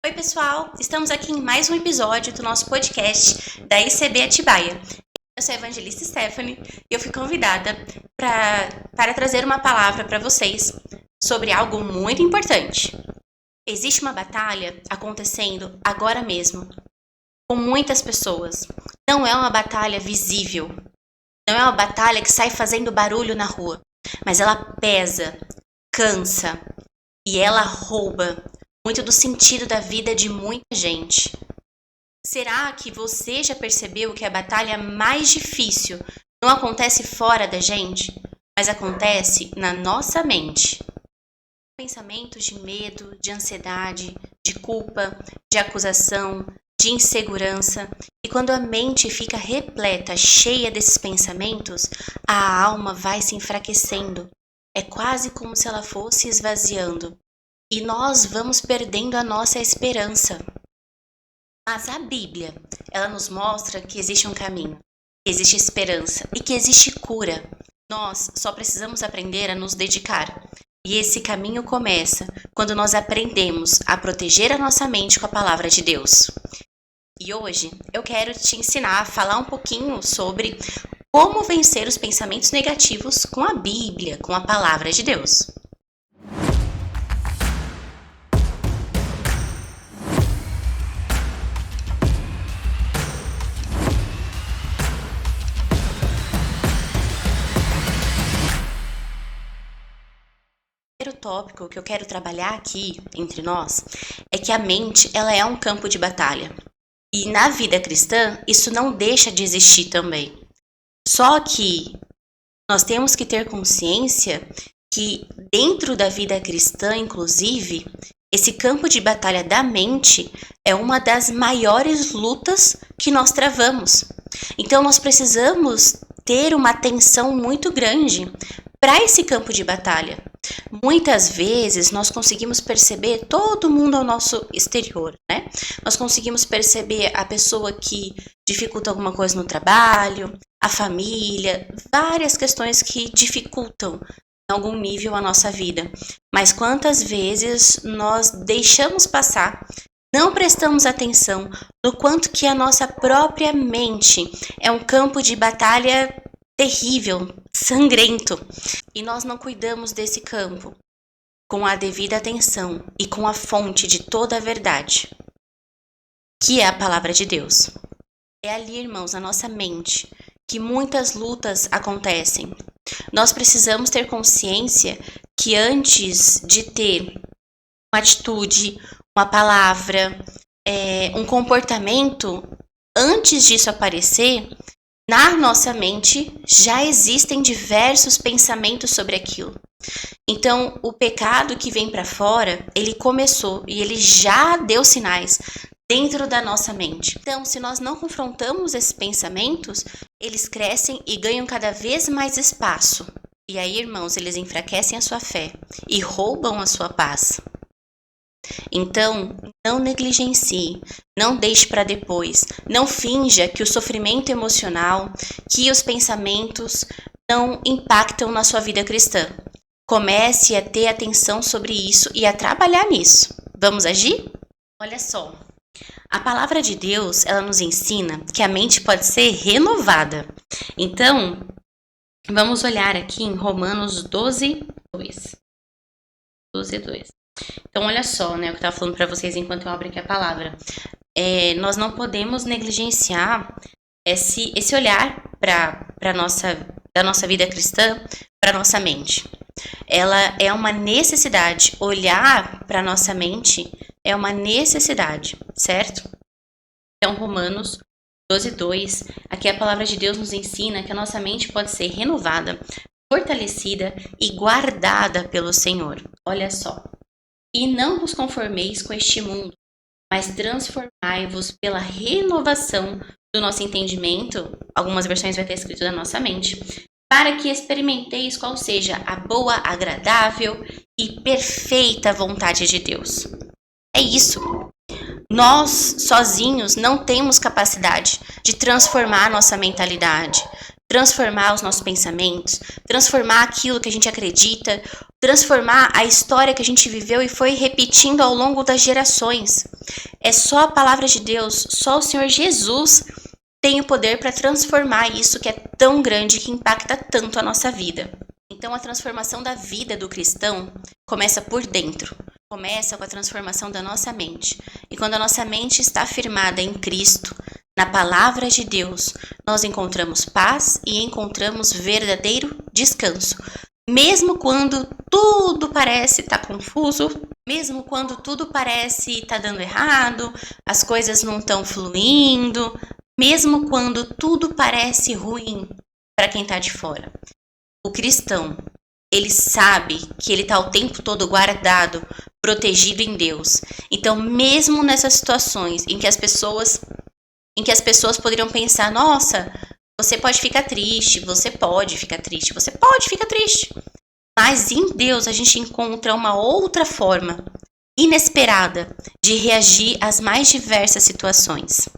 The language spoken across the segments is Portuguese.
Oi, pessoal! Estamos aqui em mais um episódio do nosso podcast da ICB Atibaia. Eu sou a evangelista Stephanie e eu fui convidada para trazer uma palavra para vocês sobre algo muito importante. Existe uma batalha acontecendo agora mesmo, com muitas pessoas. Não é uma batalha visível, não é uma batalha que sai fazendo barulho na rua, mas ela pesa, cansa e ela rouba muito do sentido da vida de muita gente. Será que você já percebeu que a batalha mais difícil não acontece fora da gente, mas acontece na nossa mente? Pensamentos de medo, de ansiedade, de culpa, de acusação, de insegurança. E quando a mente fica repleta, cheia desses pensamentos, a alma vai se enfraquecendo. É quase como se ela fosse esvaziando. E nós vamos perdendo a nossa esperança. Mas a Bíblia, ela nos mostra que existe um caminho, que existe esperança e que existe cura. Nós só precisamos aprender a nos dedicar. E esse caminho começa quando nós aprendemos a proteger a nossa mente com a palavra de Deus. E hoje eu quero te ensinar a falar um pouquinho sobre como vencer os pensamentos negativos com a Bíblia, com a palavra de Deus. O primeiro tópico que eu quero trabalhar aqui entre nós é que a mente ela é um campo de batalha. E na vida cristã, isso não deixa de existir também. Só que nós temos que ter consciência que dentro da vida cristã, inclusive, esse campo de batalha da mente é uma das maiores lutas que nós travamos. Então nós precisamos ter uma atenção muito grande para esse campo de batalha. Muitas vezes nós conseguimos perceber todo mundo ao nosso exterior, né? Nós conseguimos perceber a pessoa que dificulta alguma coisa no trabalho, a família, várias questões que dificultam em algum nível a nossa vida. Mas quantas vezes nós deixamos passar, não prestamos atenção no quanto que a nossa própria mente é um campo de batalha terrível, sangrento, e nós não cuidamos desse campo com a devida atenção e com a fonte de toda a verdade, que é a palavra de Deus. É ali, irmãos, na nossa mente, que muitas lutas acontecem. Nós precisamos ter consciência que antes de ter uma atitude, uma palavra, um comportamento, antes disso aparecer, na nossa mente já existem diversos pensamentos sobre aquilo. Então, o pecado que vem para fora, ele começou e ele já deu sinais dentro da nossa mente. Então, se nós não confrontamos esses pensamentos, eles crescem e ganham cada vez mais espaço. E aí, irmãos, eles enfraquecem a sua fé e roubam a sua paz. Então, não negligencie, não deixe para depois, não finja que o sofrimento emocional, que os pensamentos não impactam na sua vida cristã. Comece a ter atenção sobre isso e a trabalhar nisso. Vamos agir? Olha só, a palavra de Deus, ela nos ensina que a mente pode ser renovada. Então, vamos olhar aqui em Romanos 12, 2. Então, olha só, né, o que eu estava falando para vocês enquanto eu abro aqui a palavra. Nós não podemos negligenciar esse olhar da nossa vida cristã para nossa mente. Ela é uma necessidade. Olhar para nossa mente é uma necessidade, certo? Então, Romanos 12, 2. Aqui a palavra de Deus nos ensina que a nossa mente pode ser renovada, fortalecida e guardada pelo Senhor. Olha só. E não vos conformeis com este mundo, mas transformai-vos pela renovação do nosso entendimento, algumas versões vai ter escrito da nossa mente, para que experimenteis qual seja a boa, agradável e perfeita vontade de Deus. É isso. Nós, sozinhos, não temos capacidade de transformar a nossa mentalidade, transformar os nossos pensamentos, transformar aquilo que a gente acredita transformar a história que a gente viveu e foi repetindo ao longo das gerações. É só a palavra de Deus, só o Senhor Jesus tem o poder para transformar isso que é tão grande, que impacta tanto a nossa vida. Então, a transformação da vida do cristão começa por dentro. Começa com a transformação da nossa mente. E quando a nossa mente está firmada em Cristo, na palavra de Deus, nós encontramos paz e encontramos verdadeiro descanso. Mesmo quando tudo parece estar confuso, mesmo quando tudo parece estar dando errado, as coisas não estão fluindo, mesmo quando tudo parece ruim para quem está de fora. O cristão, ele sabe que ele está o tempo todo guardado, protegido em Deus. Então, mesmo nessas situações em que as pessoas poderiam pensar, nossa, você pode ficar triste, você pode ficar triste. Mas em Deus a gente encontra uma outra forma inesperada de reagir às mais diversas situações.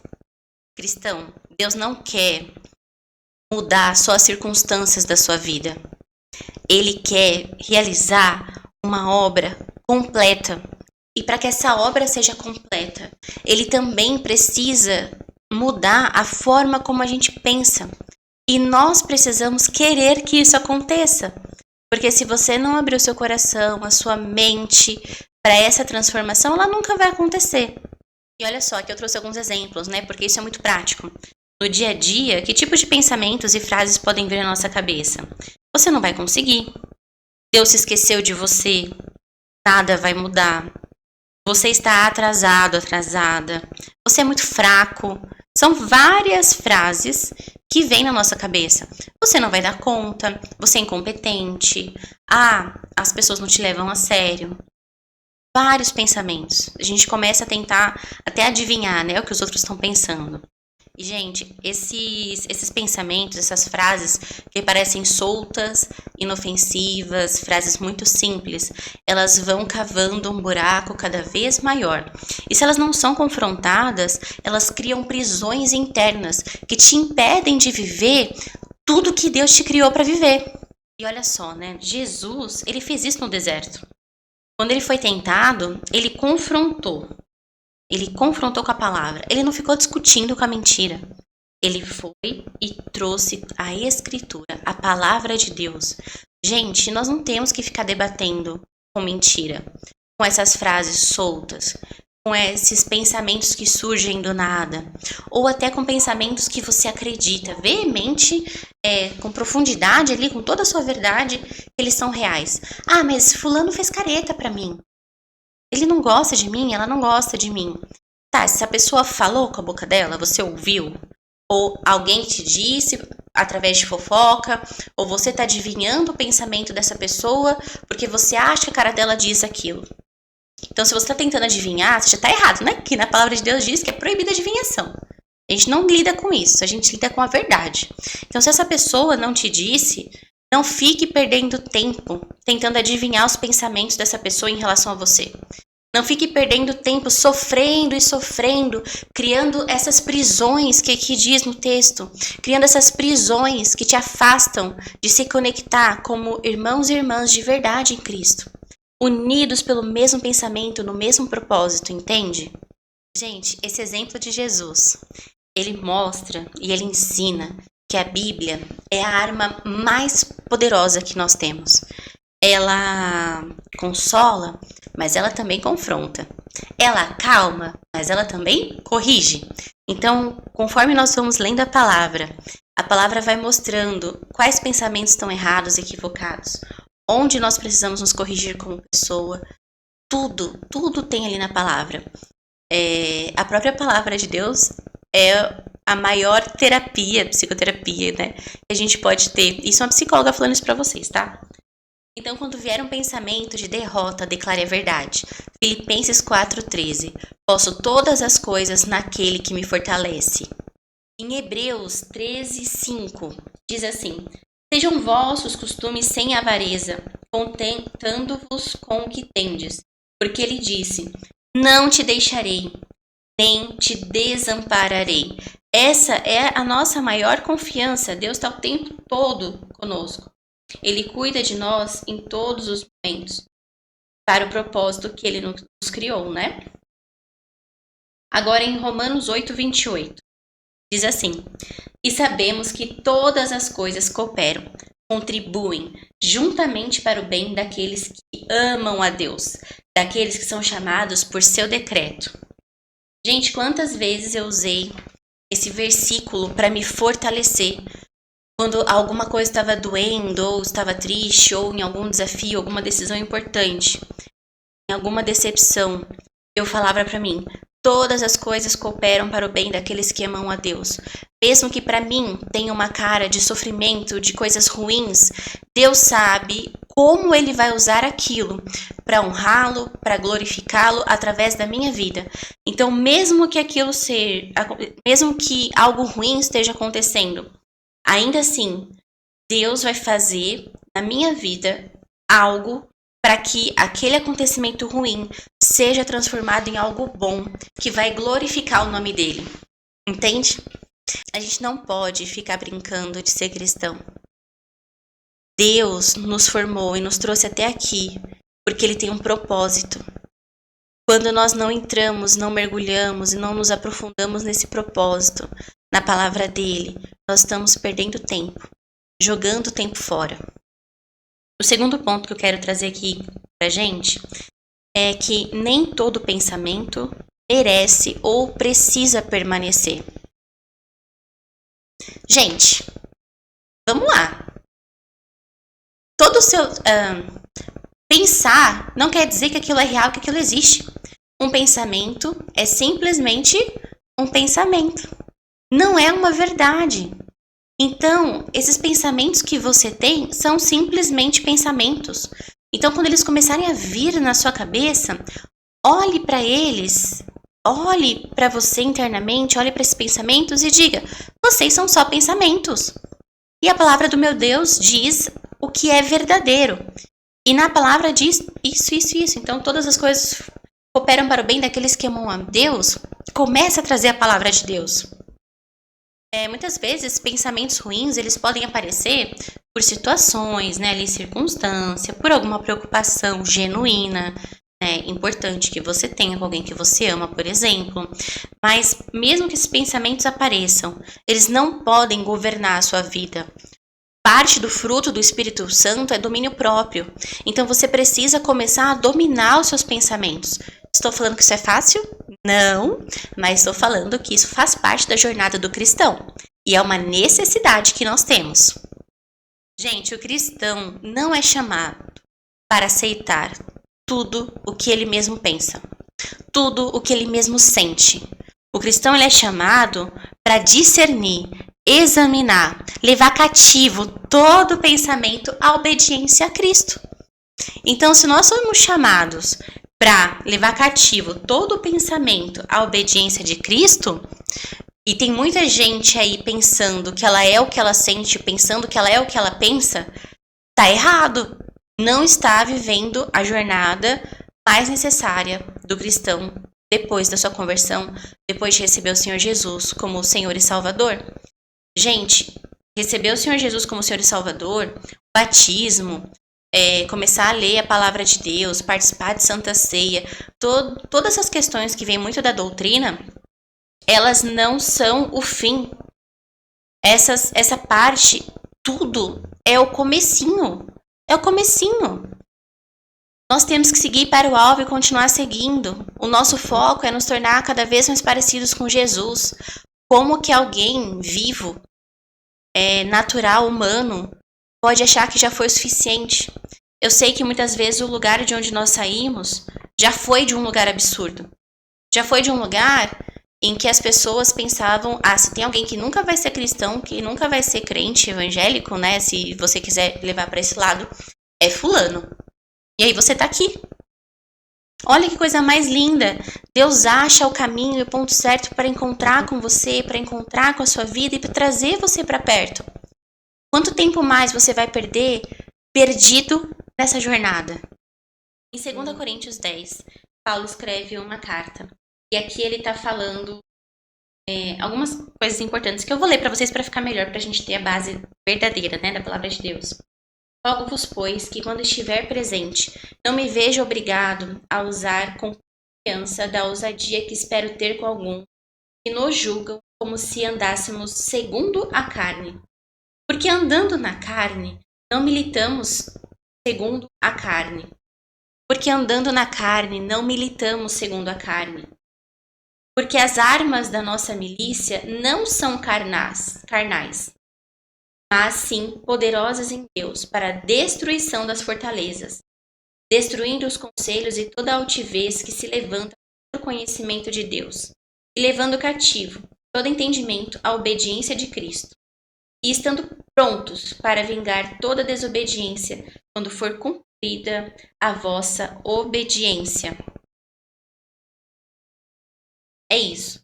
Cristão, Deus não quer mudar só as circunstâncias da sua vida. Ele quer realizar uma obra completa. E para que essa obra seja completa, ele também precisa mudar a forma como a gente pensa. E nós precisamos querer que isso aconteça. Porque se você não abrir o seu coração, a sua mente para essa transformação, ela nunca vai acontecer. E olha só, aqui eu trouxe alguns exemplos, né? Porque isso é muito prático. No dia a dia, que tipo de pensamentos e frases podem vir na nossa cabeça? Você não vai conseguir. Deus se esqueceu de você. Nada vai mudar. Você está atrasado, atrasada. Você é muito fraco. São várias frases que vêm na nossa cabeça. Você não vai dar conta. Você é incompetente. As pessoas não te levam a sério. Vários pensamentos. A gente começa a tentar até adivinhar, né, o que os outros estão pensando. E, gente, esses pensamentos, essas frases que parecem soltas, inofensivas, frases muito simples, elas vão cavando um buraco cada vez maior. E se elas não são confrontadas, elas criam prisões internas que te impedem de viver tudo que Deus te criou para viver. E olha só, né? Jesus, ele fez isso no deserto. Quando ele foi tentado, ele confrontou. Ele confrontou com a palavra. Ele não ficou discutindo com a mentira. Ele foi e trouxe a escritura, a palavra de Deus. Gente, nós não temos que ficar debatendo com mentira, com essas frases soltas, com esses pensamentos que surgem do nada, ou até com pensamentos que você acredita veemente, com profundidade ali, com toda a sua verdade, que eles são reais. Mas fulano fez careta pra mim. Ele não gosta de mim, ela não gosta de mim. Tá, se a pessoa falou com a boca dela, você ouviu? Ou alguém te disse através de fofoca? Ou você tá adivinhando o pensamento dessa pessoa porque você acha que a cara dela diz aquilo? Então, se você tá tentando adivinhar, você já tá errado, né? Que na palavra de Deus diz que é proibida a adivinhação. A gente não lida com isso, a gente lida com a verdade. Então, se essa pessoa não te disse, não fique perdendo tempo tentando adivinhar os pensamentos dessa pessoa em relação a você. Não fique perdendo tempo sofrendo e sofrendo, criando essas prisões que diz no texto, criando essas prisões que te afastam de se conectar como irmãos e irmãs de verdade em Cristo, unidos pelo mesmo pensamento, no mesmo propósito, entende? Gente, esse exemplo de Jesus, ele mostra e ele ensina que a Bíblia é a arma mais poderosa que nós temos. Ela consola, mas ela também confronta. Ela acalma, mas ela também corrige. Então, conforme nós vamos lendo a palavra vai mostrando quais pensamentos estão errados, equivocados, onde nós precisamos nos corrigir como pessoa. Tudo tem ali na palavra. A própria palavra de Deus é a maior psicoterapia, né, que a gente pode ter. Isso é uma psicóloga falando isso pra vocês, tá? Então, quando vier um pensamento de derrota, declare a verdade. Filipenses 4,13. Posso todas as coisas naquele que me fortalece. Em Hebreus 13,5, diz assim: sejam vossos costumes sem avareza, contentando-vos com o que tendes. Porque ele disse: não te deixarei, nem te desampararei. Essa é a nossa maior confiança. Deus está o tempo todo conosco. Ele cuida de nós em todos os momentos, para o propósito que ele nos criou, né? Agora em Romanos 8:28, diz assim: E sabemos que todas as coisas cooperam, contribuem juntamente para o bem daqueles que amam a Deus, daqueles que são chamados por seu decreto. Gente, quantas vezes eu usei esse versículo para me fortalecer quando alguma coisa estava doendo, ou estava triste, ou em algum desafio, alguma decisão importante, em alguma decepção. Eu falava para mim: todas as coisas cooperam para o bem daqueles que amam a Deus. Mesmo que para mim tenha uma cara de sofrimento, de coisas ruins, Deus sabe como Ele vai usar aquilo para honrá-lo, para glorificá-lo através da minha vida. Então, mesmo que mesmo que algo ruim esteja acontecendo, ainda assim, Deus vai fazer na minha vida algo para que aquele acontecimento ruim seja transformado em algo bom, que vai glorificar o nome dele. Entende? A gente não pode ficar brincando de ser cristão. Deus nos formou e nos trouxe até aqui porque Ele tem um propósito. Quando nós não entramos, não mergulhamos e não nos aprofundamos nesse propósito, na palavra dele, nós estamos perdendo tempo, jogando tempo fora. O segundo ponto que eu quero trazer aqui pra gente é que nem todo pensamento merece ou precisa permanecer. Gente, vamos lá. Todo o seu pensar não quer dizer que aquilo é real, que aquilo existe. Um pensamento é simplesmente um pensamento. Não é uma verdade. Então, esses pensamentos que você tem são simplesmente pensamentos. Então, quando eles começarem a vir na sua cabeça, olhe para eles, olhe para você internamente, olhe para esses pensamentos e diga: vocês são só pensamentos. E a palavra do meu Deus diz o que é verdadeiro. E na palavra diz isso. Então, todas as coisas cooperam para o bem daqueles que amam a Deus. Comece a trazer a palavra de Deus. Muitas vezes, pensamentos ruins, eles podem aparecer por situações, né, ali, circunstância, por alguma preocupação genuína, né, importante que você tenha com alguém que você ama, por exemplo. Mas, mesmo que esses pensamentos apareçam, eles não podem governar a sua vida. Parte do fruto do Espírito Santo é domínio próprio. Então, você precisa começar a dominar os seus pensamentos. Estou falando que isso é fácil? Não, mas estou falando que isso faz parte da jornada do cristão. E é uma necessidade que nós temos. Gente, o cristão não é chamado para aceitar tudo o que ele mesmo pensa, tudo o que ele mesmo sente. O cristão ele é chamado para discernir, examinar, levar cativo todo pensamento à obediência a Cristo. Então, se nós somos chamados para levar cativo todo o pensamento à obediência de Cristo, e tem muita gente aí pensando que ela é o que ela sente, pensando que ela é o que ela pensa, tá errado. Não está vivendo a jornada mais necessária do cristão depois da sua conversão, depois de receber o Senhor Jesus como Senhor e Salvador. Gente, receber o Senhor Jesus como Senhor e Salvador, o batismo, começar a ler a palavra de Deus, participar de Santa Ceia, todas essas questões que vêm muito da doutrina, elas não são o fim. Essa parte, tudo é o comecinho. É o comecinho. Nós temos que seguir para o alvo e continuar seguindo. O nosso foco é nos tornar cada vez mais parecidos com Jesus. Como que alguém vivo, natural, humano, pode achar que já foi o suficiente? Eu sei que muitas vezes o lugar de onde nós saímos já foi de um lugar absurdo. Já foi de um lugar em que as pessoas pensavam: se tem alguém que nunca vai ser cristão, que nunca vai ser crente evangélico, né? Se você quiser levar para esse lado, é fulano. E aí você tá aqui. Olha que coisa mais linda. Deus acha o caminho e o ponto certo para encontrar com você, para encontrar com a sua vida e para trazer você para perto. Quanto tempo mais você vai perder perdido nessa jornada? Em 2 Coríntios 10, Paulo escreve uma carta. E aqui ele está falando algumas coisas importantes que eu vou ler para vocês para ficar melhor, para a gente ter a base verdadeira, né, da palavra de Deus. Rogo-vos, pois, que quando estiver presente, não me veja obrigado a usar com confiança da ousadia que espero ter com algum, que nos julgam como se andássemos segundo a carne. Porque andando na carne, não militamos segundo a carne. Porque andando na carne, não militamos segundo a carne. Porque as armas da nossa milícia não são carnais, mas sim poderosas em Deus para a destruição das fortalezas, destruindo os conselhos e toda a altivez que se levanta contra o conhecimento de Deus, e levando cativo todo entendimento à obediência de Cristo, e estando prontos para vingar toda desobediência quando for cumprida a vossa obediência. É isso.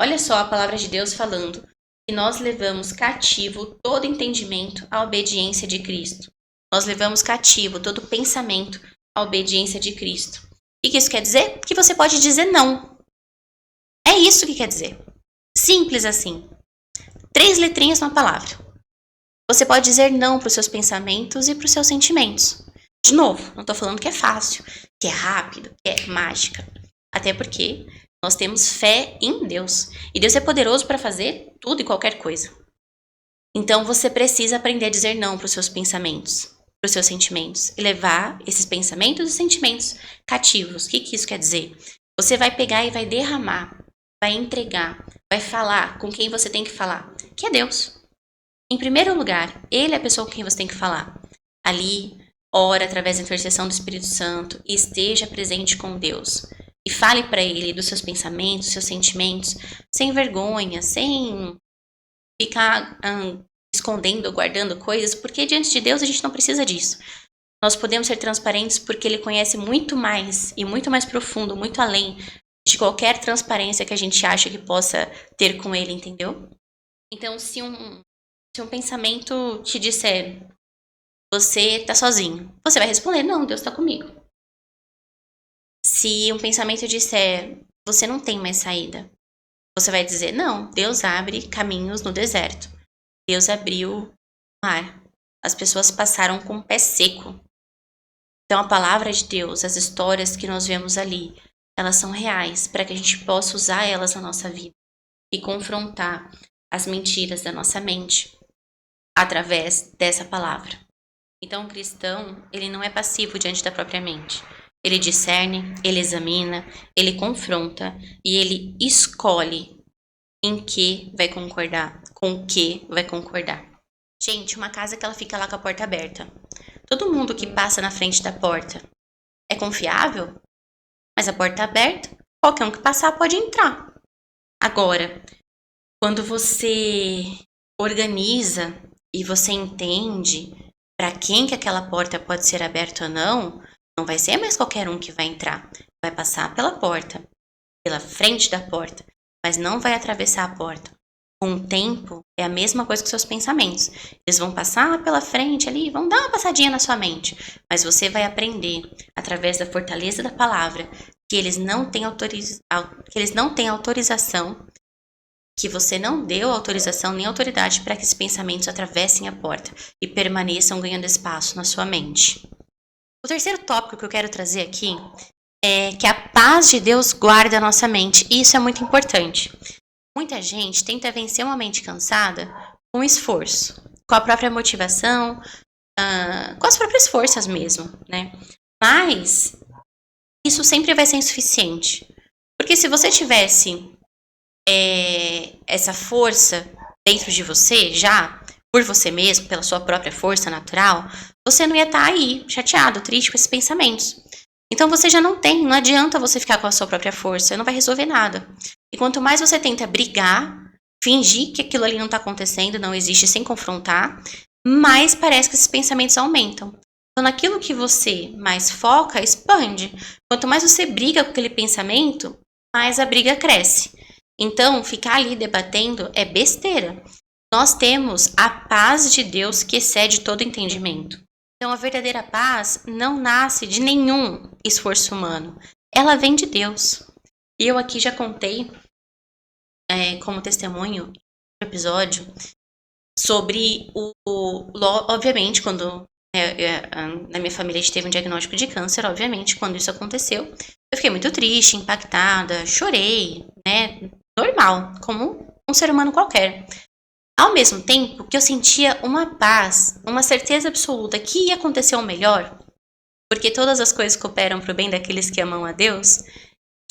Olha só a palavra de Deus falando que nós levamos cativo todo entendimento à obediência de Cristo. Nós levamos cativo todo pensamento à obediência de Cristo. O que isso quer dizer? Que você pode dizer não. É isso que quer dizer. Simples assim. 3 letrinhas numa palavra. Você pode dizer não para os seus pensamentos e para os seus sentimentos. De novo, não estou falando que é fácil, que é rápido, que é mágica. Até porque nós temos fé em Deus. E Deus é poderoso para fazer tudo e qualquer coisa. Então você precisa aprender a dizer não para os seus pensamentos, para os seus sentimentos. E levar esses pensamentos e sentimentos cativos. O que isso quer dizer? Você vai pegar e vai derramar, vai entregar, vai falar com quem você tem que falar, que é Deus. Em primeiro lugar, Ele é a pessoa com quem você tem que falar. Ali, ora através da intercessão do Espírito Santo e esteja presente com Deus. E fale para Ele dos seus pensamentos, dos seus sentimentos, sem vergonha, sem ficar escondendo ou guardando coisas, porque diante de Deus a gente não precisa disso. Nós podemos ser transparentes porque Ele conhece muito mais e muito mais profundo, muito além de qualquer transparência que a gente acha que possa ter com Ele, entendeu? Então, se um pensamento te disser, você tá sozinho, você vai responder, não, Deus tá comigo. Se um pensamento disser, você não tem mais saída, você vai dizer, não, Deus abre caminhos no deserto. Deus abriu o mar. As pessoas passaram com o pé seco. Então a palavra de Deus, as histórias que nós vemos ali, elas são reais para que a gente possa usar elas na nossa vida e confrontar as mentiras da nossa mente através dessa palavra. Então o cristão, ele não é passivo diante da própria mente. Ele discerne, ele examina, ele confronta e ele escolhe em que vai concordar, com o que vai concordar. Gente, uma casa que ela fica lá com a porta aberta. Todo mundo que passa na frente da porta é confiável? Mas a porta aberta, qualquer um que passar pode entrar. Agora, quando você organiza e você entende para quem que aquela porta pode ser aberta ou não vai ser mais qualquer um que vai entrar. Vai passar pela porta, pela frente da porta, mas não vai atravessar a porta. Com o tempo, é a mesma coisa que seus pensamentos. Eles vão passar pela frente ali, vão dar uma passadinha na sua mente, mas você vai aprender, através da fortaleza da palavra, que eles não têm autorização, que você não deu autorização nem autoridade para que esses pensamentos atravessem a porta e permaneçam ganhando espaço na sua mente. O terceiro tópico que eu quero trazer aqui é que a paz de Deus guarda a nossa mente. E isso é muito importante. Muita gente tenta vencer uma mente cansada com esforço, com a própria motivação, com as próprias forças mesmo, né? Mas isso sempre vai ser insuficiente. Porque se você tivesse essa força dentro de você já, por você mesmo, pela sua própria força natural, você não ia estar aí chateado, triste com esses pensamentos. Então você já não adianta você ficar com a sua própria força, não vai resolver nada. E quanto mais você tenta brigar, fingir que aquilo ali não está acontecendo, não existe, sem confrontar, mais parece que esses pensamentos aumentam. Então naquilo que você mais foca, expande. Quanto mais você briga com aquele pensamento, mais a briga cresce. Então ficar ali debatendo é besteira. Nós temos a paz de Deus que excede todo entendimento. Então, a verdadeira paz não nasce de nenhum esforço humano. Ela vem de Deus. E eu aqui já contei, como testemunho, no episódio, sobre obviamente, quando Na minha família a gente teve um diagnóstico de câncer, obviamente, quando isso aconteceu. Eu fiquei muito triste, impactada, chorei, né? Normal, como um ser humano qualquer. Ao mesmo tempo que eu sentia uma paz, uma certeza absoluta que ia acontecer o melhor, porque todas as coisas cooperam para o bem daqueles que amam a Deus,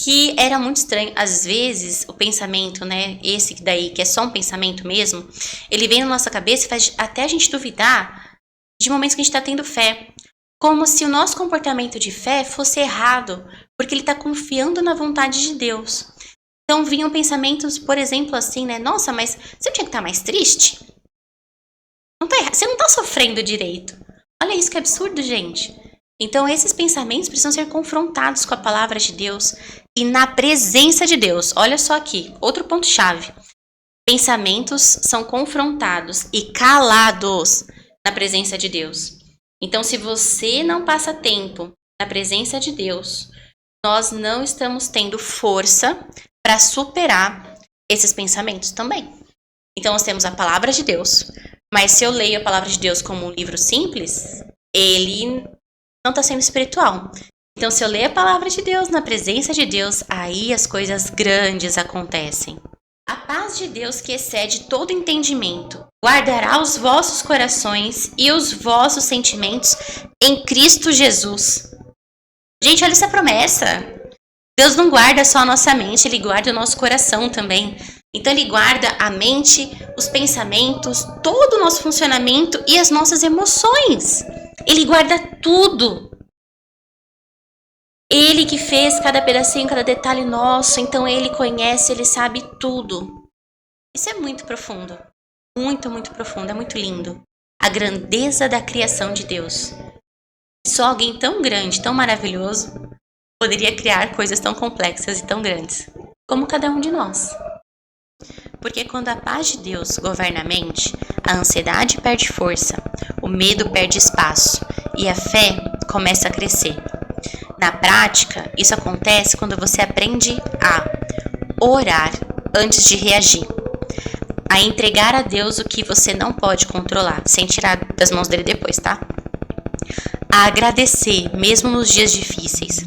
que era muito estranho. Às vezes, o pensamento, né, esse daí, que é só um pensamento mesmo, ele vem na nossa cabeça e faz até a gente duvidar de momentos que a gente está tendo fé. Como se o nosso comportamento de fé fosse errado, porque ele está confiando na vontade de Deus. Então vinham pensamentos, por exemplo, assim, né? Nossa, mas você tinha que estar mais triste? Não tá errado. Você não está sofrendo direito. Olha isso, que absurdo, gente. Então esses pensamentos precisam ser confrontados com a palavra de Deus e na presença de Deus. Olha só aqui, outro ponto-chave. Pensamentos são confrontados e calados na presença de Deus. Então, se você não passa tempo na presença de Deus, nós não estamos tendo força para superar esses pensamentos também. Então, nós temos a palavra de Deus, mas se eu leio a palavra de Deus como um livro simples, ele não está sendo espiritual. Então, se eu ler a palavra de Deus na presença de Deus, aí as coisas grandes acontecem. A paz de Deus, que excede todo entendimento, guardará os vossos corações e os vossos sentimentos em Cristo Jesus. Gente, olha essa promessa. Deus não guarda só a nossa mente, Ele guarda o nosso coração também. Então Ele guarda a mente, os pensamentos, todo o nosso funcionamento e as nossas emoções. Ele guarda tudo. Ele que fez cada pedacinho, cada detalhe nosso, então Ele conhece, Ele sabe tudo. Isso é muito profundo. Muito, muito profundo, é muito lindo. A grandeza da criação de Deus. Só alguém tão grande, tão maravilhoso, poderia criar coisas tão complexas e tão grandes, como cada um de nós. Porque quando a paz de Deus governa a mente, a ansiedade perde força, o medo perde espaço e a fé começa a crescer. Na prática, isso acontece quando você aprende a orar antes de reagir, a entregar a Deus o que você não pode controlar, sem tirar das mãos dele depois, tá? A agradecer, mesmo nos dias difíceis,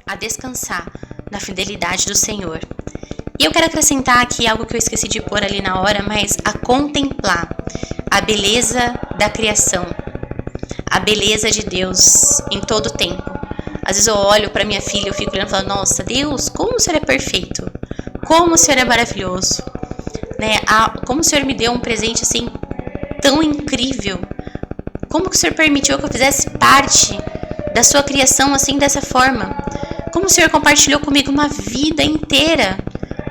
a descansar na fidelidade do Senhor. E eu quero acrescentar aqui algo que eu esqueci de pôr ali na hora, mas a contemplar a beleza da criação, a beleza de Deus em todo o tempo. Às vezes eu olho para minha filha e eu fico olhando e falo, nossa, Deus, como o Senhor é perfeito, como o Senhor é maravilhoso, né? Como o Senhor me deu um presente assim tão incrível, como que o Senhor permitiu que eu fizesse parte da sua criação assim dessa forma, como o Senhor compartilhou comigo uma vida inteira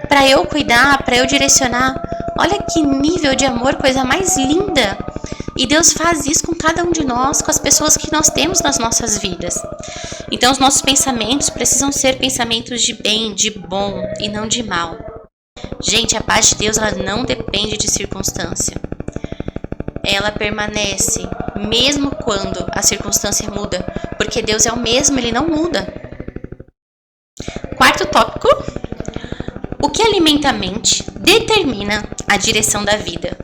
para eu cuidar, para eu direcionar. Olha que nível de amor, coisa mais linda. E Deus faz isso com cada um de nós, com as pessoas que nós temos nas nossas vidas. Então os nossos pensamentos precisam ser pensamentos de bem, de bom e não de mal. Gente, a paz de Deus, ela não depende de circunstância. Ela permanece mesmo quando a circunstância muda, porque Deus é o mesmo, Ele não muda. Quarto tópico. O que alimenta a mente determina a direção da vida.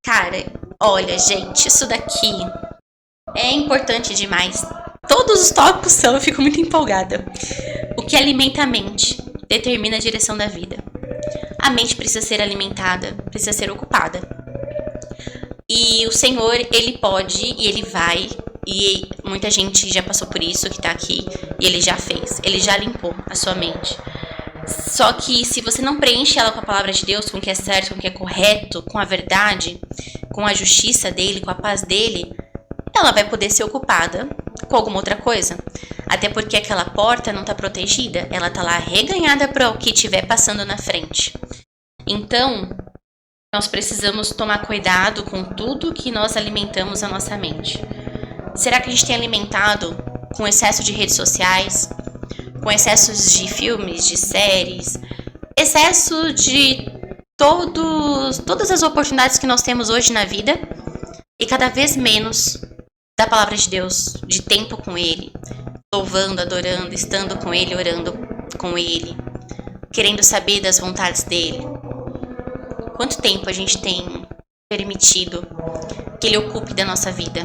Cara, olha, gente, isso daqui é importante demais. Todos os tópicos são, eu fico muito empolgada. O que alimenta a mente determina a direção da vida. A mente precisa ser alimentada, precisa ser ocupada. E o Senhor, Ele pode e Ele vai, e muita gente já passou por isso que tá aqui, e Ele já fez, Ele já limpou a sua mente. Só que se você não preenche ela com a palavra de Deus, com o que é certo, com o que é correto, com a verdade, com a justiça dele, com a paz dele, ela vai poder ser ocupada com alguma outra coisa. Até porque aquela porta não está protegida, ela está lá reganhada para o que estiver passando na frente. Então, nós precisamos tomar cuidado com tudo que nós alimentamos a nossa mente. Será que a gente tem alimentado com excesso de redes sociais, com excessos de filmes, de séries, excesso de todas as oportunidades que nós temos hoje na vida e cada vez menos da palavra de Deus, de tempo com Ele, louvando, adorando, estando com Ele, orando com Ele, querendo saber das vontades dEle? Quanto tempo a gente tem permitido que Ele ocupe da nossa vida?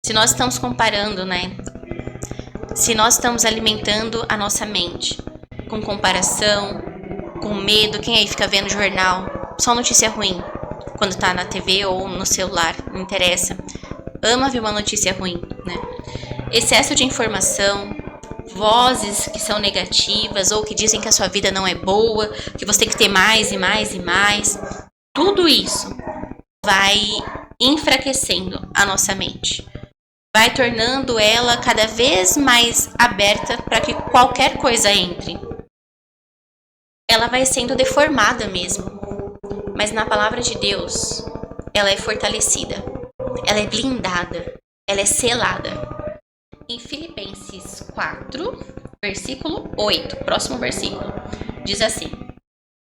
Se nós estamos comparando, né? Se nós estamos alimentando a nossa mente com comparação, com medo, quem aí fica vendo jornal, só notícia ruim, quando tá na TV ou no celular, não interessa. Ama ver uma notícia ruim, né? Excesso de informação, vozes que são negativas ou que dizem que a sua vida não é boa, que você tem que ter mais e mais e mais. Tudo isso vai enfraquecendo a nossa mente. Vai tornando ela cada vez mais aberta para que qualquer coisa entre. Ela vai sendo deformada mesmo. Mas na palavra de Deus, ela é fortalecida. Ela é blindada. Ela é selada. Em Filipenses 4, versículo 8, próximo versículo, diz assim: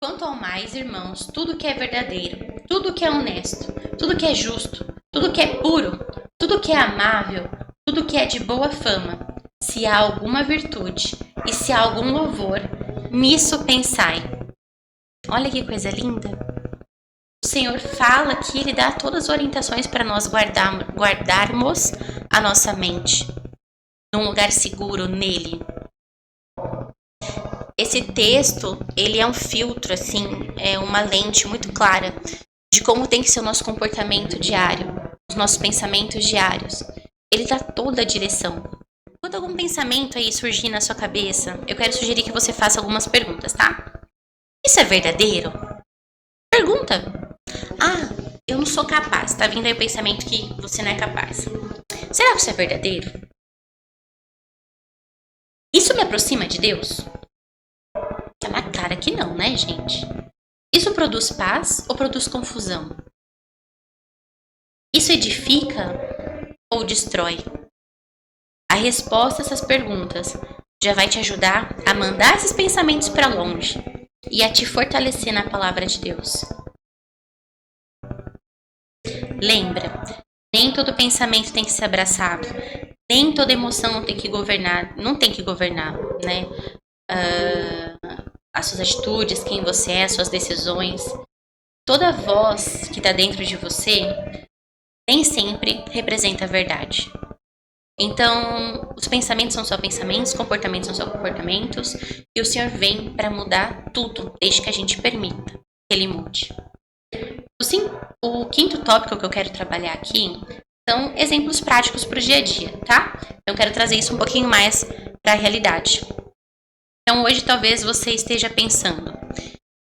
Quanto ao mais, irmãos, tudo que é verdadeiro, tudo que é honesto, tudo que é justo, tudo que é puro, tudo que é amável, tudo que é de boa fama, se há alguma virtude e se há algum louvor, nisso pensai. Olha que coisa linda. O Senhor fala que Ele dá todas as orientações para nós guardarmos a nossa mente num lugar seguro nele. Esse texto, ele é um filtro, assim, é uma lente muito clara de como tem que ser o nosso comportamento diário, os nossos pensamentos diários. Ele dá toda a direção. Quando algum pensamento aí surgir na sua cabeça, eu quero sugerir que você faça algumas perguntas, tá? Isso é verdadeiro? Pergunta. Ah, eu não sou capaz. Tá vindo aí o pensamento que você não é capaz. Será que isso é verdadeiro? Isso me aproxima de Deus? Tá na cara que não, né, gente? Isso produz paz ou produz confusão? Isso edifica ou destrói? A resposta a essas perguntas já vai te ajudar a mandar esses pensamentos para longe e a te fortalecer na palavra de Deus. Lembra, nem todo pensamento tem que ser abraçado, nem toda emoção não tem que governar, né? As suas atitudes, quem você é, as suas decisões. Toda voz que está dentro de você nem sempre representa a verdade. Então, os pensamentos são só pensamentos, comportamentos são só comportamentos, e o Senhor vem para mudar tudo, desde que a gente permita que Ele mude. O quinto tópico que eu quero trabalhar aqui são exemplos práticos para o dia a dia, tá? Eu quero trazer isso um pouquinho mais para a realidade. Então, hoje talvez você esteja pensando: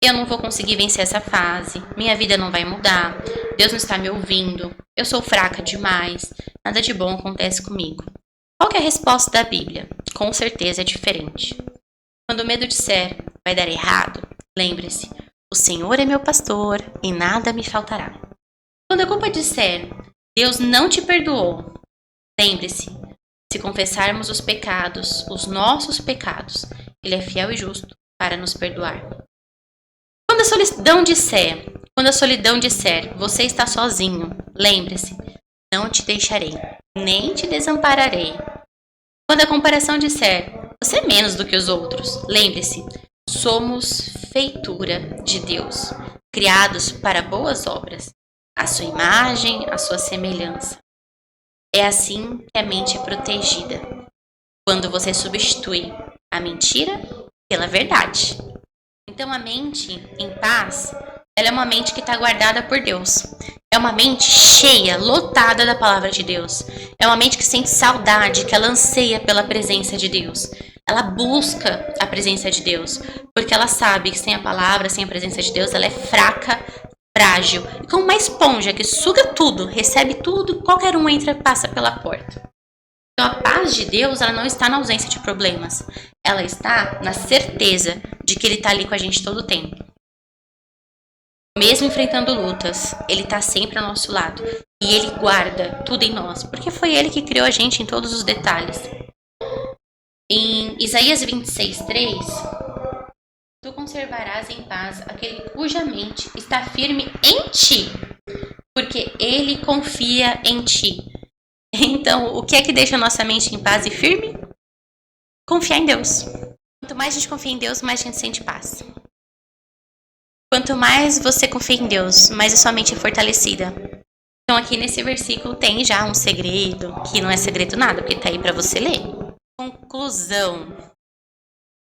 eu não vou conseguir vencer essa fase, minha vida não vai mudar, Deus não está me ouvindo, eu sou fraca demais, nada de bom acontece comigo. Qual que é a resposta da Bíblia? Com certeza é diferente. Quando o medo disser vai dar errado, lembre-se: o Senhor é meu pastor e nada me faltará. Quando a culpa disser Deus não te perdoou, lembre-se: se confessarmos os pecados, os nossos pecados, Ele é fiel e justo para nos perdoar. Quando a solidão disser, você está sozinho, lembre-se: não te deixarei, nem te desampararei. Quando a comparação disser, você é menos do que os outros, lembre-se: somos feitura de Deus, criados para boas obras, a sua imagem, a sua semelhança. É assim que a mente é protegida, quando você substitui a mentira pela verdade. Então a mente em paz, ela é uma mente que está guardada por Deus. É uma mente cheia, lotada da palavra de Deus. É uma mente que sente saudade, que ela anseia pela presença de Deus. Ela busca a presença de Deus, porque ela sabe que sem a palavra, sem a presença de Deus, ela é fraca, frágil. E como uma esponja que suga tudo, recebe tudo, qualquer um entra e passa pela porta. Então a paz de Deus, ela não está na ausência de problemas. Ela está na certeza de que Ele está ali com a gente todo o tempo. Mesmo enfrentando lutas, Ele está sempre ao nosso lado. E Ele guarda tudo em nós, porque foi Ele que criou a gente em todos os detalhes. Em Isaías 26:3, tu conservarás em paz aquele cuja mente está firme em ti, porque Ele confia em ti. Então, o que é que deixa a nossa mente em paz e firme? Confiar em Deus. Quanto mais a gente confia em Deus, mais a gente sente paz. Quanto mais você confia em Deus, mais a sua mente é fortalecida. Então aqui nesse versículo tem já um segredo, que não é segredo nada, porque tá aí para você ler. Conclusão.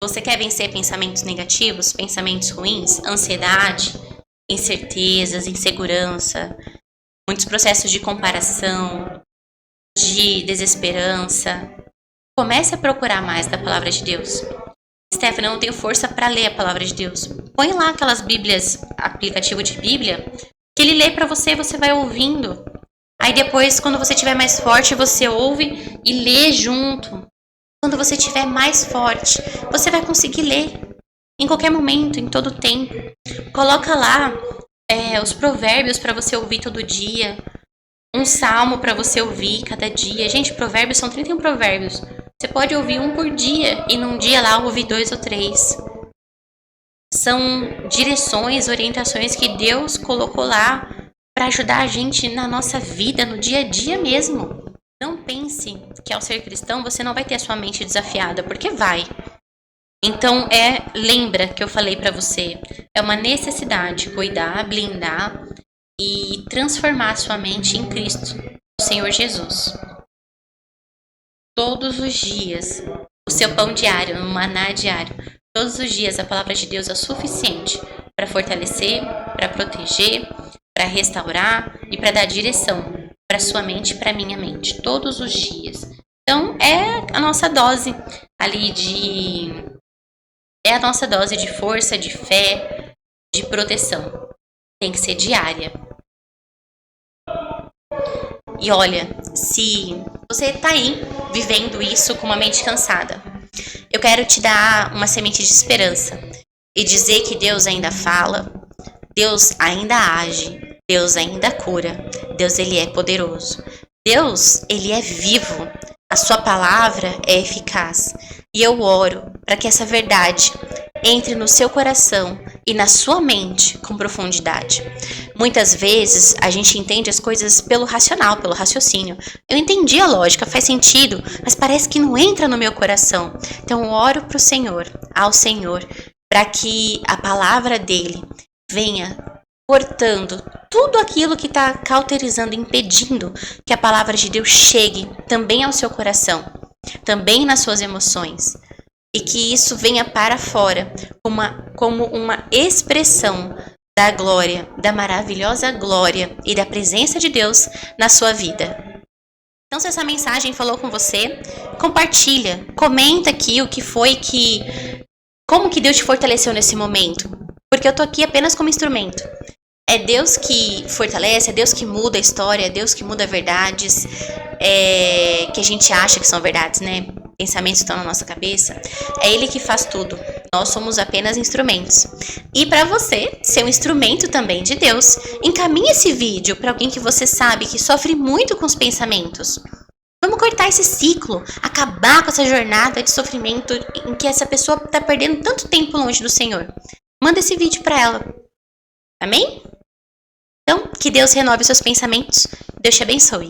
Você quer vencer pensamentos negativos, pensamentos ruins, ansiedade, incertezas, insegurança, muitos processos de comparação, de desesperança? Comece a procurar mais da palavra de Deus. Stephanie, eu não tenho força para ler a palavra de Deus. Põe lá aquelas bíblias, aplicativo de Bíblia, que ele lê para você, você vai ouvindo. Aí depois, quando você estiver mais forte, você ouve e lê junto. Quando você estiver mais forte, você vai conseguir ler. Em qualquer momento, em todo tempo. Coloca lá os provérbios para você ouvir todo dia. Um salmo para você ouvir cada dia. Gente, provérbios são 31 provérbios. Você pode ouvir um por dia e num dia lá ouvir 2 ou 3. São direções, orientações que Deus colocou lá para ajudar a gente na nossa vida, no dia a dia mesmo. Não pense que ao ser cristão você não vai ter a sua mente desafiada, porque vai. Então lembra que eu falei para você, é uma necessidade cuidar, blindar e transformar a sua mente em Cristo, o Senhor Jesus. Todos os dias, o seu pão diário, o maná diário, todos os dias a palavra de Deus é suficiente para fortalecer, para proteger, para restaurar e para dar direção para sua mente e para minha mente, todos os dias. Então, é a nossa dose ali é a nossa dose de força, de fé, de proteção. Tem que ser diária. E olha, se você tá aí vivendo isso com uma mente cansada, eu quero te dar uma semente de esperança e dizer que Deus ainda fala, Deus ainda age, Deus ainda cura, Deus ele é poderoso, Deus ele é vivo, a sua palavra é eficaz. E eu oro para que essa verdade entre no seu coração e na sua mente com profundidade. Muitas vezes a gente entende as coisas pelo racional, pelo raciocínio. Eu entendi a lógica, faz sentido, mas parece que não entra no meu coração. Então eu oro para o Senhor, ao Senhor, para que a palavra dele venha cortando tudo aquilo que está cauterizando, impedindo que a palavra de Deus chegue também ao seu coração, também nas suas emoções. E que isso venha para fora como uma expressão da glória, da maravilhosa glória e da presença de Deus na sua vida. Então, se essa mensagem falou com você, compartilha, comenta aqui como que Deus te fortaleceu nesse momento. Porque eu tô aqui apenas como instrumento. É Deus que fortalece, é Deus que muda a história, é Deus que muda verdades que a gente acha que são verdades, né? Pensamentos estão na nossa cabeça. É Ele que faz tudo. Nós somos apenas instrumentos. E para você ser um instrumento também de Deus, encaminhe esse vídeo para alguém que você sabe que sofre muito com os pensamentos. Vamos cortar esse ciclo, acabar com essa jornada de sofrimento em que essa pessoa está perdendo tanto tempo longe do Senhor. Manda esse vídeo para ela. Amém? Então, que Deus renove seus pensamentos. Deus te abençoe.